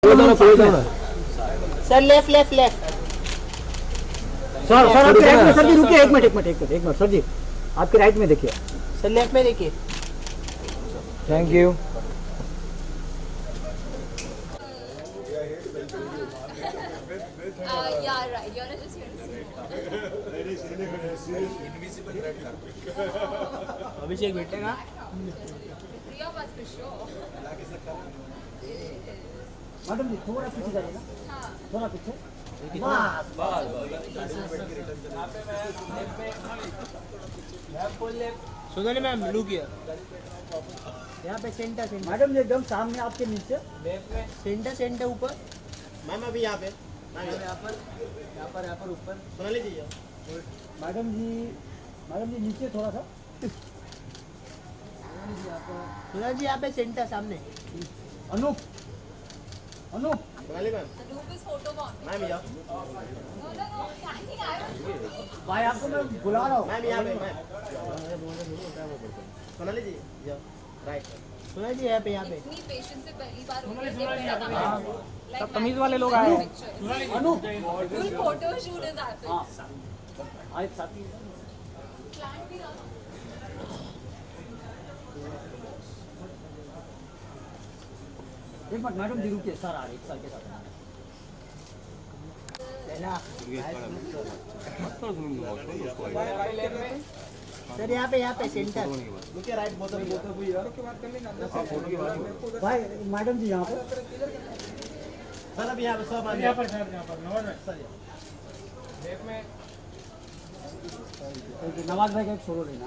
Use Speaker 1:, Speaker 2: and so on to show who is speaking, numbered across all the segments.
Speaker 1: Sir left left left
Speaker 2: sir आपके right में। Sir जी रुकिए, एक मिनट सर जी आपके राइट में देखिए।
Speaker 1: सर लेफ्ट में देखिए।
Speaker 2: Thank you.
Speaker 3: Yeah, right. You're not just here to see.
Speaker 1: Abhishek बैठेगा।
Speaker 3: Three of us for sure.
Speaker 2: Madam ji थोड़ा पीछे जाइएगा, थोड़ा पीछे।
Speaker 1: सुनो मैम लुक हियर। यहाँ पे सेंटर सेंटर
Speaker 2: मैडम जी एकदम सामने आपके नीचे।
Speaker 1: सेंटर सेंटर ऊपर।
Speaker 4: मैम अभी यहाँ पे
Speaker 1: यहाँ पर ऊपर।
Speaker 4: सुना लीजिए।
Speaker 2: मैडम जी नीचे थोड़ा सा।
Speaker 1: सुना जी यहाँ पे सेंटर सामने।
Speaker 2: अनूप
Speaker 4: सुना ली ma'am.
Speaker 3: Anup is photo gone.
Speaker 4: Ma'am यहाँ
Speaker 3: No. Standing I
Speaker 2: भाई आपको मैं बुला रहा हूँ।
Speaker 4: मैम यहाँ पे मैम सुना लीजिए। राइट
Speaker 1: सुना जी यहाँ पे
Speaker 3: इतनी पेशेंस से पहली बार हो रहा है।
Speaker 1: सब तमीज वाले लोग आए हैं।
Speaker 2: Anoop
Speaker 3: Full photo shoot is happening.
Speaker 2: हाँ आज साथी। एक मिनट मैडम जी रुकिए, सर आ रहे एक साल के साथ।
Speaker 1: सर यहाँ पे सेंटर।
Speaker 4: रुकिए राइट बहुत
Speaker 2: भाई मैडम जी यहाँ पे।
Speaker 4: सर अभी यहाँ पे सब आ
Speaker 5: यहाँ पर सर
Speaker 2: नवाज भाई का एक सोलो लेना।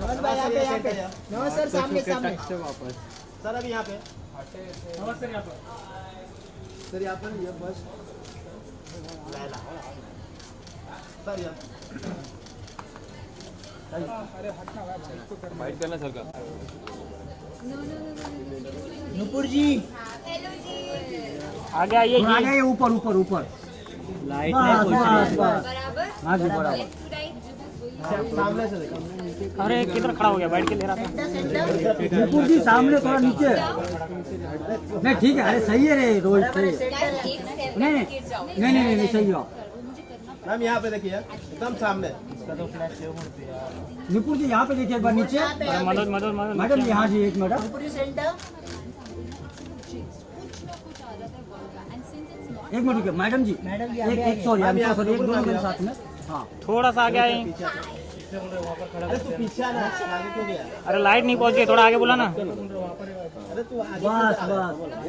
Speaker 2: नवाज भाई
Speaker 1: यहाँ पे नो सर सामने सामने।
Speaker 4: सर अभी यहाँ पे
Speaker 5: नमस्ते यहाँ पर
Speaker 4: सर यहाँ पर ये बस लैला सर यहाँ
Speaker 6: फाइट करना सर का।
Speaker 1: नुपुर जी
Speaker 3: Hello जी.
Speaker 1: आगे आइए
Speaker 2: आ गए ऊपर।
Speaker 1: लाइट
Speaker 3: बराबर.
Speaker 2: हाँ जी बराबर।
Speaker 3: Left to right.
Speaker 4: सामने से देखो।
Speaker 1: अरे किधर खड़ा हो गया, बैठ के ले रहा था।
Speaker 2: नुपुर जी सामने थोड़ा नीचे। नहीं ठीक है, अरे सही है रे रोहित सही है।
Speaker 3: Guys, एक step
Speaker 2: नहीं
Speaker 3: back गिर जाओ.
Speaker 2: नहीं सही हो।
Speaker 4: मैम यहाँ पे देखिए एकदम सामने।
Speaker 2: नुपुर जी यहाँ पे देखिए एक बार नीचे।
Speaker 1: मदद
Speaker 2: मैडम जी हाँ जी एक मैडम।
Speaker 3: कुछ ना कुछ आ जाता है work का. And since it's not
Speaker 2: एक मिनट रुकिए मैडम जी। एक सॉरी एक दो मेरे साथ में। हाँ
Speaker 1: थोड़ा सा आगे आए।
Speaker 4: अरे तू पीछे आना, आगे क्यों गया?
Speaker 1: अरे लाइट नहीं पहुंच गई, थोड़ा आगे बोला ना।
Speaker 4: अरे तू आगे
Speaker 2: बस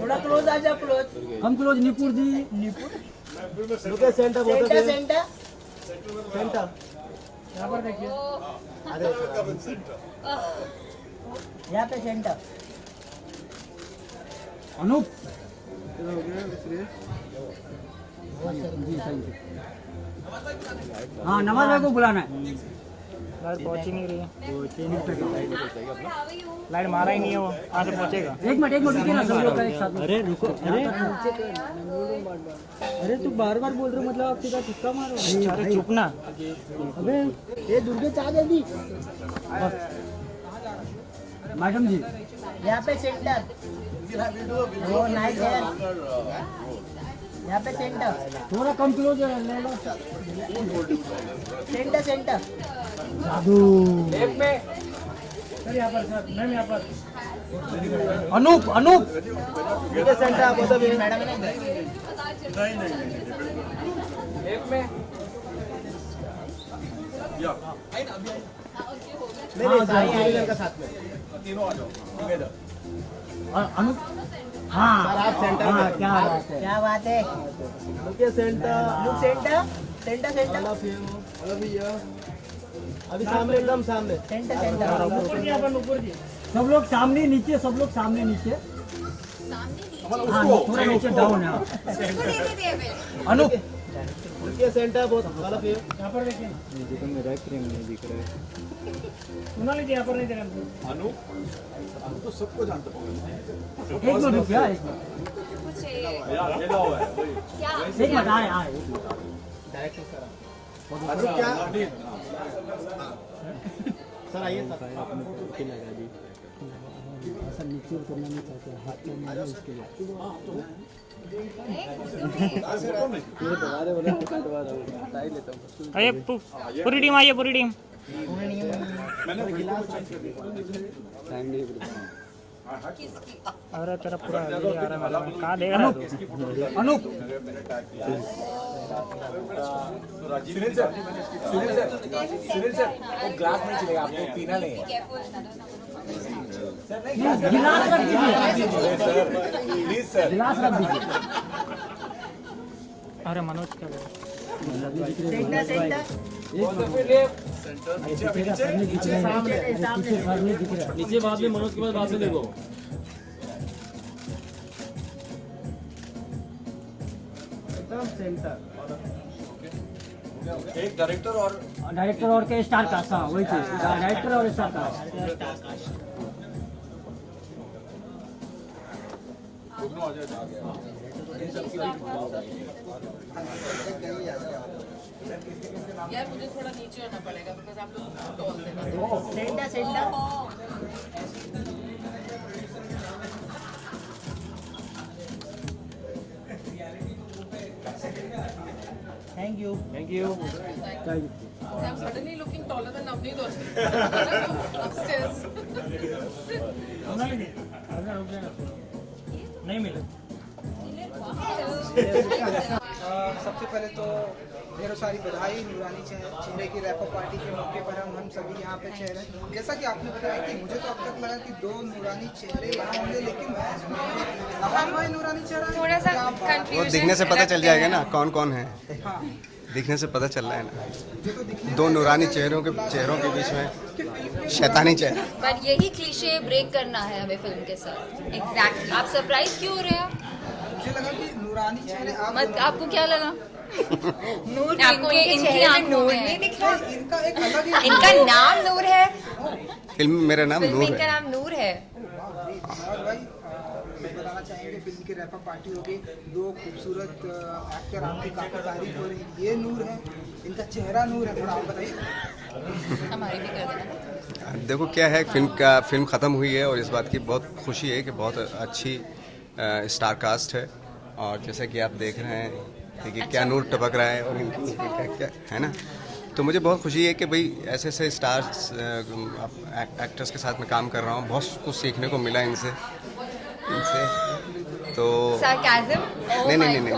Speaker 1: थोड़ा क्लोज आ जा, क्लोज।
Speaker 2: हम क्लोज नुपुर जी।
Speaker 4: रुके सेंटर बहुत
Speaker 1: सेंटर सेंटर
Speaker 4: सेंटर
Speaker 5: यहाँ पर देखिए।
Speaker 4: अरे
Speaker 1: यहाँ पे सेंटर।
Speaker 2: अनूप जी सही है। हाँ नवाज भाई को बुलाना है।
Speaker 1: लाइट पहुंच ही नहीं रही है।
Speaker 3: how are you?
Speaker 1: लाइट मारा ही नहीं है वो, कहाँ से पहुंचेगा।
Speaker 2: एक मिनट रुकिए ना सब लोग एक साथ में।
Speaker 1: अरे रुको,
Speaker 2: अरे तू बार बोल रहे हो, मतलब आप सीधा चिक्का मारो।
Speaker 1: अरे चुप ना।
Speaker 2: अबे ये दुर्गे चाह दे दी। मैडम जी
Speaker 1: यहाँ पे सेंटर। वो नाइस है। यहाँ पे सेंटर
Speaker 2: थोड़ा कम क्लोज ले लो।
Speaker 1: Center center.
Speaker 2: जादू।
Speaker 5: सर यहाँ पर सर मैम यहाँ पर
Speaker 2: अनूप
Speaker 4: रुके सेंटर बहुत
Speaker 1: मैडम है ना।
Speaker 4: नहीं सारे का साथ में।
Speaker 2: अनूप हाँ
Speaker 4: सर आप सेंटर
Speaker 2: हाँ
Speaker 4: में।
Speaker 2: क्या बात है।
Speaker 1: क्या बात है।
Speaker 4: रुके centre
Speaker 1: look centre centre centre
Speaker 4: अभी सामने एकदम सामने।
Speaker 1: Centre centre.
Speaker 5: नुपुर जी यहाँ पर नुपुर जी.
Speaker 2: सब लोग सामने नीचे, सब लोग सामने नीचे। हाँ थोड़ा नीचे डाउन है। अनूप
Speaker 4: रुके सेंटर बहुत वाला फिर
Speaker 5: यहाँ पर देखिए. सुना लीजिए यहाँ पर नहीं देखा.
Speaker 2: एक मिनट रुकिए।
Speaker 3: कुछ क्या?
Speaker 2: एक मिनट आए
Speaker 4: डायरेक्ट करा। क्या सर आइए सर
Speaker 2: ऐसा नीचे उतरना नहीं चाहते, हाथ में मारो इसके लिए।
Speaker 5: आइए पूरी टीम आइए, पूरी टीम। अरे तेरा पूरा आइडिया आ रहा है मेरे में। कहाँ देख रहा है तू?
Speaker 2: अनूप
Speaker 4: ग्लास नहीं चलेगा, आपको पीना नहीं है।
Speaker 2: गिलास रख दीजिए,
Speaker 4: प्लीज सर।
Speaker 2: गिलास रख दीजिए।
Speaker 5: अरे मनोज क्या बोल
Speaker 1: सेंटर सेंटर
Speaker 4: नीचे बाद में मनोज के पास बात से देखो।
Speaker 1: एकदम सेंटर।
Speaker 4: एक डायरेक्टर और
Speaker 2: के स्टार कास्ट, हाँ वही चीज, डायरेक्टर और स्टार कास्ट।
Speaker 3: यार मुझे थोड़ा नीचे आना पड़ेगा बिकॉज आप लोग टॉल देना।
Speaker 1: Centre centre. Thank you.
Speaker 4: Thank you.
Speaker 3: I'm suddenly looking taller than Navneet also. Upstairs.
Speaker 5: नहीं मिले।
Speaker 6: सबसे पहले तो ढेरों सारी बधाई नूरानी चेहरे की रैपर पार्टी के मौके पर हम सभी यहाँ पे चेहरे, जैसा कि आपने बताया कि मुझे तो अब तक लगा कि 2 नूरानी चेहरे यहाँ होंगे, लेकिन भाई नूरानी चेहरा
Speaker 7: थोड़ा सा
Speaker 8: वो
Speaker 7: कंफ्यूजन
Speaker 8: दिखने से पता चल जाएगा ना कौन कौन है।
Speaker 6: हाँ,
Speaker 8: दिखने से पता चल रहा है ना,
Speaker 6: ये तो दिखने
Speaker 8: 2 नूरानी चेहरों के बीच में शैतानी चेहरा।
Speaker 7: पर यही क्लीशे ब्रेक करना है हमें फिल्म के साथ। एग्जैक्टली। आप सरप्राइज क्यों हो रहे हो?
Speaker 6: मुझे लगा कि नूरानी चेहरे
Speaker 7: आपको क्या लगा?
Speaker 9: नूर
Speaker 7: आपको इनकी आंखों में है।
Speaker 6: इनका एक अलग ही
Speaker 9: इनका नाम नूर है,
Speaker 8: फिल्म में मेरा नाम
Speaker 9: फिल्म में
Speaker 8: नूर
Speaker 9: इनका
Speaker 8: है।
Speaker 9: नाम नूर है।
Speaker 6: और भाई बताना चाहेंगे फिल्म की रैपर पार्टी होगी, 2 खूबसूरत एक्टर आपकी काफी तारीफ हो रही है, ये नूर है, इनका चेहरा नूर है, थोड़ा आप बताइए।
Speaker 7: हमारी भी कर देना।
Speaker 8: देखो क्या है, फिल्म ख़त्म हुई है और इस बात की बहुत खुशी है कि बहुत अच्छी स्टार कास्ट है। और जैसा कि आप देख रहे हैं कि क्या नूर टपक रहा है और इनकी क्या है ना, तो मुझे बहुत खुशी है कि भाई ऐसे ऐसे स्टार्स एक्टर्स के साथ मैं काम कर रहा हूँ। बहुत कुछ सीखने को मिला इनसे। तो
Speaker 9: सरकाज़म।
Speaker 8: नहीं,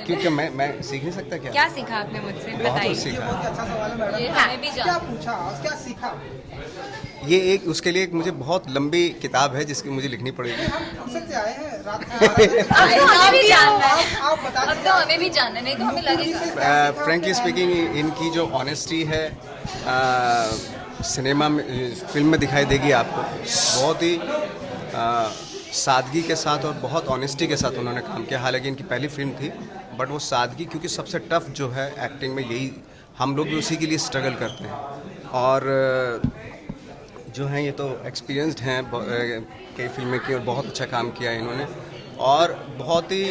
Speaker 8: क्योंकि मैं सीख नहीं सकता।
Speaker 9: क्या सीखा आपने मुझसे,
Speaker 8: बहुत
Speaker 9: बताइए।
Speaker 8: कुछ सीखा।
Speaker 6: बहुत ही अच्छा सवाल है मैडम।
Speaker 7: ये हमें भी
Speaker 6: क्या
Speaker 7: जान।
Speaker 6: पूछा, क्या सीखा?
Speaker 8: ये उसके लिए मुझे बहुत लंबी किताब है जिसकी मुझे लिखनी पड़ेगी।
Speaker 6: हम फुर्सत से आए हैं रात को।
Speaker 7: अब तो हमें भी जानना है।
Speaker 6: आप बता
Speaker 7: अब तो हमें भी जानना है, नहीं तो हमें लगेगा।
Speaker 8: फ्रेंकली स्पीकिंग इनकी जो ऑनेस्टी है सिनेमा में, फिल्म में दिखाई देगी आपको। बहुत ही सादगी के साथ और बहुत ऑनेस्टी के साथ उन्होंने काम किया। हालांकि इनकी पहली फिल्म थी, बट वो सादगी, क्योंकि सबसे टफ जो है एक्टिंग में यही, हम लोग भी उसी के लिए स्ट्रगल करते हैं। और जो हैं ये तो एक्सपीरियंस्ड हैं, कई फिल्में की और बहुत अच्छा काम किया है इन्होंने। और बहुत ही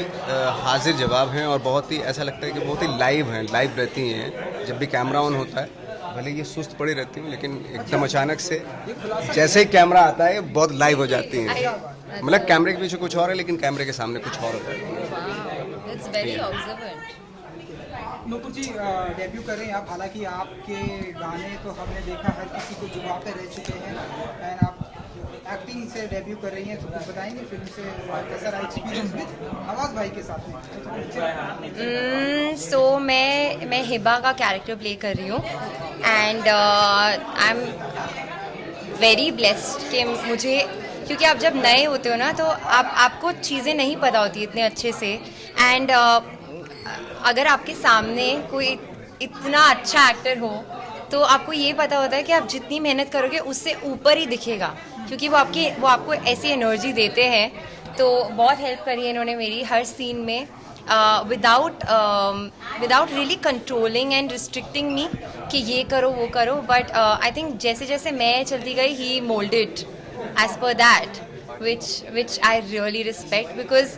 Speaker 8: हाजिर जवाब हैं और बहुत ही ऐसा लगता है कि बहुत ही लाइव रहती हैं। जब भी कैमरा ऑन होता है, भले ये सुस्त पड़ी रहती हूँ, लेकिन एकदम अचानक से जैसे ही कैमरा आता है बहुत लाइव हो जाती हैं। मतलब कैमरे के पीछे कुछ और है, लेकिन कैमरे के सामने कुछ और होता है।
Speaker 7: It's very observant.
Speaker 6: Nupur ji debut कर रहे हैं आप, हालांकि आपके गाने तो हमने देखा हर किसी को जुबाते रह चुके हैं, एंड आप एक्टिंग से डेब्यू कर रही हैं, तो कुछ बताएंगे फिल्म से कैसा रहा एक्सपीरियंस विद आवाज़ भाई के साथ में?
Speaker 9: सो मैं हिबा का कैरेक्टर प्ले कर रही हूँ, and I am very blessed कि मुझे, क्योंकि आप जब नए होते हो ना तो आपको चीज़ें नहीं पता होती इतने अच्छे से, एंड अगर आपके सामने कोई इतना अच्छा एक्टर हो तो आपको ये पता होता है कि आप जितनी मेहनत करोगे उससे ऊपर ही दिखेगा, क्योंकि वो आपको ऐसी एनर्जी देते हैं। तो बहुत हेल्प करी है इन्होंने मेरी हर सीन में, without really controlling and restricting me कि ये करो वो करो, बट आई थिंक जैसे जैसे मैं चलती गई ही moulded as per that, which I really respect, because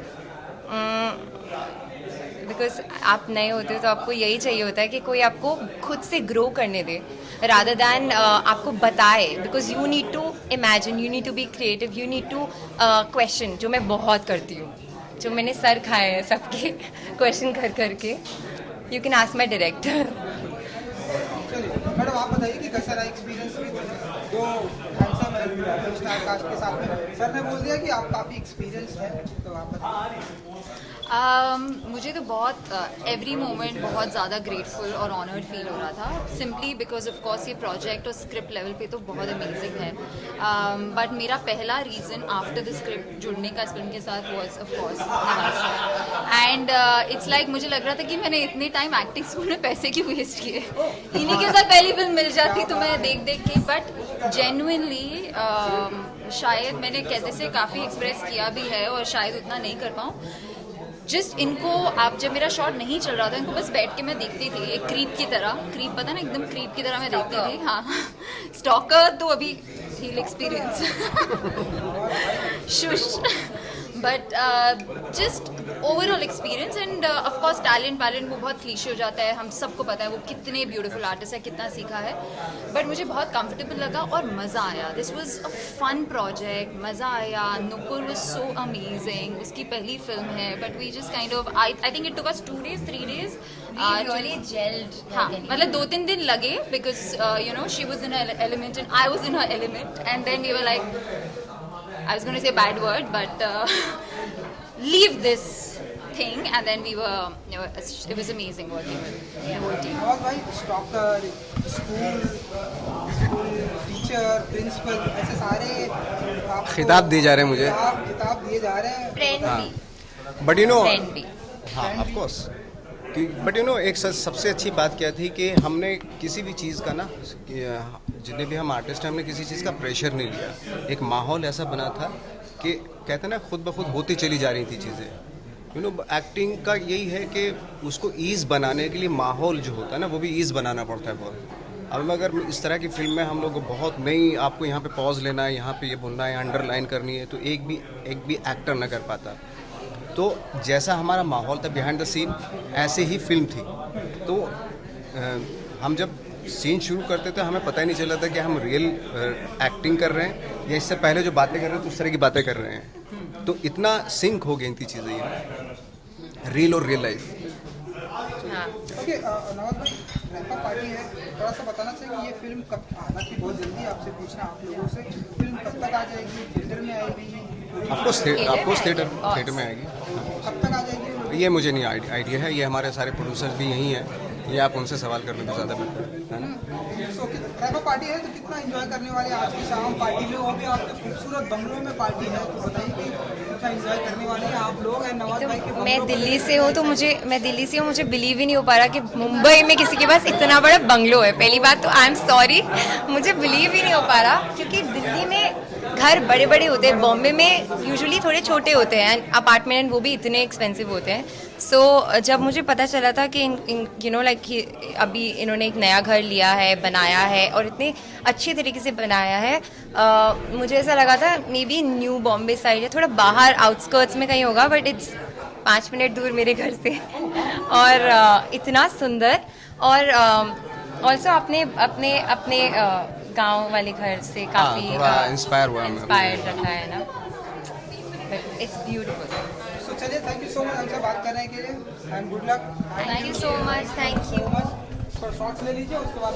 Speaker 9: because आप नए होते हो तो आपको यही चाहिए होता है कि कोई आपको खुद से ग्रो करने दे रादर दैन आपको बताए, because you need to imagine, you need to be creative, you need to question, जो मैं बहुत करती हूँ, जो मैंने सर खाए हैं सबके क्वेश्चन कर करके. You can ask my director.
Speaker 6: Madam आप बताइए कि कैसा रहा एक्सपीरियंस भी दो हैंडसम स्टार कास्ट के साथ में. सर ने बोल दिया कि आप काफ़ी एक्सपीरियंस है, तो आप बताइए.
Speaker 7: मुझे तो बहुत एवरी मोमेंट बहुत ज़्यादा ग्रेटफुल और ऑनर्ड फील हो रहा था, सिंपली बिकॉज ऑफ कोर्स ये प्रोजेक्ट और स्क्रिप्ट लेवल पे तो बहुत अमेजिंग है. बट मेरा पहला रीज़न आफ्टर द स्क्रिप्ट जुड़ने का इस फिल्म के साथ was of course Nawaz sir. And it's like मुझे लग रहा था कि मैंने इतने टाइम एक्टिंग स्कूल में पैसे क्यों वेस्ट किए, इन्हीं के साथ पहली फिल्म मिल जाती तो मैं देख देख के. बट जेन्युइनली शायद मैंने कैसे से काफ़ी एक्सप्रेस किया भी है और शायद उतना नहीं कर पाऊँ. जस्ट इनको आप जब मेरा शॉट नहीं चल रहा था इनको बस बैठ के मैं देखती थी एक क्रीप की तरह. क्रीप पता ना, एकदम क्रीप की तरह मैं देखती थी. हाँ, स्टॉकर तो अभी हील एक्सपीरियंस शुश. But just overall experience and of course talent वो बहुत क्लीशे हो जाता है, हम सबको पता है वो कितने ब्यूटीफुल आर्टिस्ट है, कितना सीखा है. बट मुझे बहुत कंफर्टेबल लगा और मज़ा आया. This was a fun project, मज़ा आया. नुपुर वाज सो अमेजिंग, उसकी पहली फिल्म है. But we just kind of I think it took us 2 days 3 days
Speaker 9: really gelled.
Speaker 7: हाँ, मतलब 2-3 दिन लगे because you know she was in her element and I was in her element. And then we were like, I was going to say a bad word, but leave this thing, and then we were, you know, it was amazing working with the whole team.
Speaker 6: Nawaz भाई, stalker, school teacher, principal, ऐसे सारे आपको
Speaker 8: खिताब दिए जा रहे हैं मुझे.
Speaker 6: खिताब दिए जा रहे हैं.
Speaker 9: Friend भी.
Speaker 8: बट यू नो,
Speaker 9: Friend भी.
Speaker 8: हाँ of course. But you know एक सबसे अच्छी बात क्या थी कि हमने किसी भी चीज़ का ना, जितने भी हम आर्टिस्ट हैं, हमने किसी चीज़ का प्रेशर नहीं लिया. एक माहौल ऐसा बना था कि कहते हैं ना खुद ब खुद होती चली जा रही थी चीज़ें. यू नो एक्टिंग का यही है कि उसको ईज़ बनाने के लिए माहौल जो होता है ना वो भी ईज़ बनाना पड़ता है बहुत. अब अगर इस तरह की फिल्म में हम लोग बहुत नहीं, आपको यहाँ पे पॉज लेना है, यहाँ पे ये बोलना है, अंडरलाइन करनी है, तो एक भी एक्टर ना कर पाता. तो जैसा हमारा माहौल था बिहाइंड द सीन, ऐसे ही फिल्म थी. तो हम जब सीन शुरू करते थे हमें पता ही नहीं चला था कि हम रियल एक्टिंग कर रहे हैं या इससे पहले जो बातें कर रहे हैं तो उस तरह की बातें कर रहे हैं. तो इतना सिंक हो गई थी चीज़ें, ये रियल और रियल लाइफ.
Speaker 6: ओके नवाज भाई, रैपअप पार्टी है, थोड़ा सा बताना चाहिए कि ये फिल्म कब, हालांकि बहुत जल्दी आपसे पूछना आप लोगों से, फिल्म कब तक आ जाएगी, थिएटर में आएगी?
Speaker 8: ऑफकोर्स थिएटर में आएगी.
Speaker 6: कब तक आ जाएगी
Speaker 8: ये मुझे नहीं आइडिया है. ये हमारे सारे प्रोड्यूसर्स भी यहीं हैं, ये आप उनसे सवाल करने में ज़्यादा बेहतर है ना.
Speaker 6: रैपअप पार्टी है तो कितना एंजॉय करने वाले हैं आज की शाम पार्टी में, वो भी आपके खूबसूरत बंगलों में पार्टी है, तो बताइए कि कितना एंजॉय करने वाले हैं आप लोग. एंड नवाज भाई के
Speaker 9: मैं दिल्ली से हूँ तो मुझे बिलीव ही नहीं हो पा रहा कि मुंबई में किसी के पास इतना बड़ा बंगलो है. पहली बात तो आई एम सॉरी, मुझे बिलीव ही नहीं हो पा रहा, क्योंकि दिल्ली में घर बड़े बड़े होते हैं, बॉम्बे में यूजुअली थोड़े छोटे होते हैं अपार्टमेंट, वो भी इतने एक्सपेंसिव होते हैं. सो जब मुझे पता चला था कि यू नो लाइक अभी इन्होंने एक नया घर लिया है, बनाया है और इतने अच्छे तरीके से बनाया है, मुझे ऐसा लगा था may be new Bombay side है, थोड़ा बाहर आउटस्कर्ट्स में कहीं होगा, बट इट्स 5 मिनट दूर मेरे घर से. और इतना सुंदर, और ऑल्सो अपने गांव वाले घर से काफ़ी इंस्पायर रखा है ना. But it's beautiful.
Speaker 6: सो चलिए, थैंक यू सो मच हमसे बात करने के लिए and good luck.
Speaker 9: Thank you so much. Thank you.
Speaker 6: Shorts ले लीजिए, उसके बाद